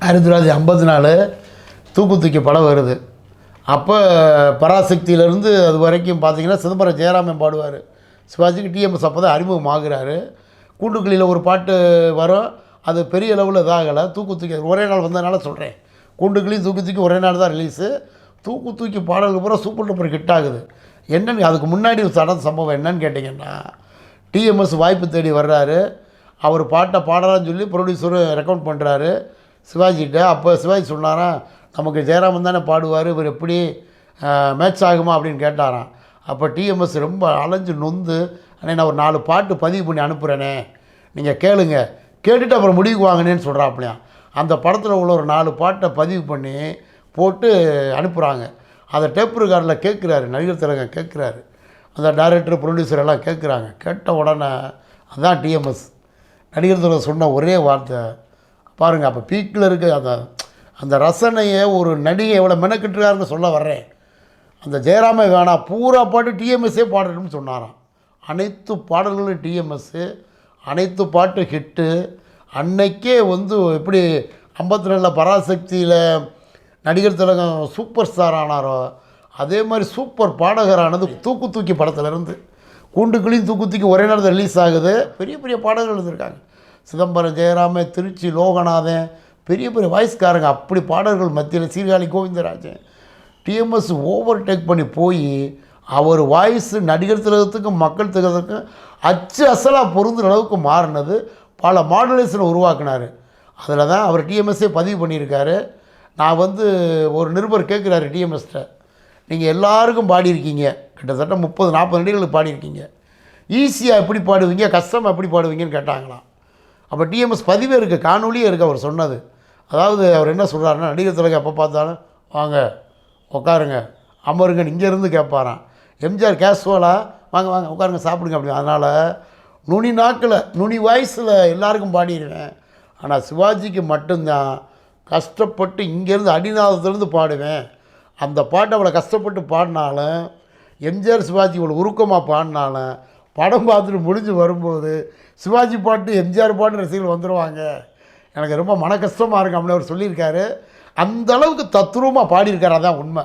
1954 தூக்கு படம் வருது. அப்போ பராசக்தியிலேருந்து அது வரைக்கும் பார்த்தீங்கன்னா சிதம்பரம் ஜெயராமன் பாடுவார். சிவாஜிக்கு டிஎம்எஸ் அப்போ தான் அறிமுகமாகிறாரு. கூண்டுக்குழியில் ஒரு பாட்டு வரும், அது பெரிய அளவில் இதாகலை. தூக்கி ஒரே நாள் வந்ததுனால சொல்கிறேன். கூண்டுக்குழி தூக்கி ஒரே நாள் தான் ரிலீஸு. தூக்கி பாடலுக்கு பூரா சூப்பர் டூப்பர் ஹிட் ஆகுது. என்னன்னு அதுக்கு முன்னாடி நடந்த சம்பவம் என்னன்னு கேட்டிங்கன்னா, டிஎம்எஸ் வாய்ப்பு தேடி வர்றாரு. அவர் பாட்டை பாடலான்னு சொல்லி ப்ரொடியூசரும் ரெக்கமெண்ட் பண்ணுறாரு சிவாஜிகிட்ட. அப்போ சிவாஜி சொன்னாராம், நமக்கு ஜெயராமன் தானே பாடுவார், இவர் எப்படி மேட்ச் ஆகுமா அப்படின்னு கேட்டாராம். அப்போ டிஎம்எஸ் ரொம்ப அலைஞ்சு நொந்து, அண்ணே நான் ஒரு 4 பாட்டு பதிவு பண்ணி அனுப்புகிறேனே, நீங்கள் கேட்டுட்டு அப்புறம் முடிவுக்கு வாங்கினேன்னு சொல்கிறாப்பிலையாம். அந்த படத்தில் உள்ள ஒரு 4 பாட்டை பதிவு பண்ணி போட்டு அனுப்புகிறாங்க. அதை டேப் ரெக்கார்டில் கேட்குறாரு நடிகர் திலகம், கேட்குறாரு. அந்த டைரக்டர் ப்ரொடியூசர் எல்லாம் கேட்குறாங்க. கேட்ட உடனே அதுதான் டிஎம்எஸ் நடிகர் திலகம் சொன்ன ஒரே வார்த்தை பாருங்கள். அப்போ பீக்கில் இருக்க அந்த ரசனையை ஒரு நடிகை எவ்வளோ மெனக்கிட்டுருக்காருன்னு சொல்ல வர்றேன். அந்த ஜெயராமே வேணாம், பூரா பாட்டு டிஎம்எஸ்ஸே பாடணும்னு சொன்னாராம். அனைத்து பாடல்களும் டிஎம்எஸ்ஸு, அனைத்து பாட்டு ஹிட்டு. அன்னைக்கே எப்படி 52 பராசக்தியில் நடிகர் திலகம் சூப்பர் ஸ்டார் ஆனாரோ, அதே மாதிரி சூப்பர் பாடகரானது தூக்கி படத்துலேருந்து. கூண்டுக்குழியும் தூக்கி ஒரே நேரத்தில் ரிலீஸ் ஆகுது. பெரிய பெரிய பாடகர்கள் இருந்திருக்காங்க. சிதம்பரம் ஜெயராம, திருச்சி லோகநாதன், பெரிய வாய்ஸ்காரங்க. அப்படி பாடல்கள் மத்தியில் Sirkazhi Govindarajan. TMS overtake பண்ணி போய் அவர் வாய்ஸு நடிகர் திலகத்துக்கும் மக்கள் திலகத்துக்கும் அச்சு அசலாக பொருந்துற அளவுக்கு மாறினது. பல மாடுலேஷனை உருவாக்குனார். அதில் தான் அவர் டிஎம்எஸ்ஸே பதிவு பண்ணியிருக்காரு. நான் ஒரு நிருபர் கேட்குறாரு டிஎம்எஸ்கிட்ட, நீங்கள் எல்லாருக்கும் பாடியிருக்கீங்க, கிட்டத்தட்ட 30-40 நடிகர்களுக்கு பாடியிருக்கீங்க, ஈஸியாக எப்படி பாடுவீங்க, கஷ்டமாக எப்படி பாடுவீங்கன்னு கேட்டாங்களாம். அப்போ டிஎம்எஸ் பதிவே இருக்குது, காணொலியே இருக்குது அவர் சொன்னது. அதாவது அவர் என்ன சொல்கிறாருன்னா, நடிகர் திலகம் எப்போ பார்த்தாலும் வாங்க உட்காருங்க அமருங்கன்னு இங்கேருந்து கேட்பாராம். எம்ஜிஆர் கேஷுவலாக வாங்க உட்காருங்க சாப்பிடுங்க அப்படி. அதனால் நுனி வாய்ஸில் எல்லாருக்கும் பாடிடுவேன். ஆனால் சிவாஜிக்கு மட்டும்தான் கஷ்டப்பட்டு இங்கேருந்து அடிநாதத்துலேருந்து பாடுவேன். அந்த பாட்டை அவ்வளோ கஷ்டப்பட்டு பாடினாலும், எம்ஜிஆர் சிவாஜி இவ்வளோ உருக்கமாக பாடினாலும், படம் பார்த்துட்டு முடிஞ்சு வரும்போது சிவாஜி பாட்டு எம்ஜிஆர் பாட்டு ரசிகர்கள் வந்துடுவாங்க, எனக்கு ரொம்ப மன கஷ்டமாக இருக்கும் அப்படின்னு அவர் சொல்லியிருக்காரு. அந்தளவுக்கு தத்ரூபமாக பாடியிருக்காரு. அதான் உண்மை.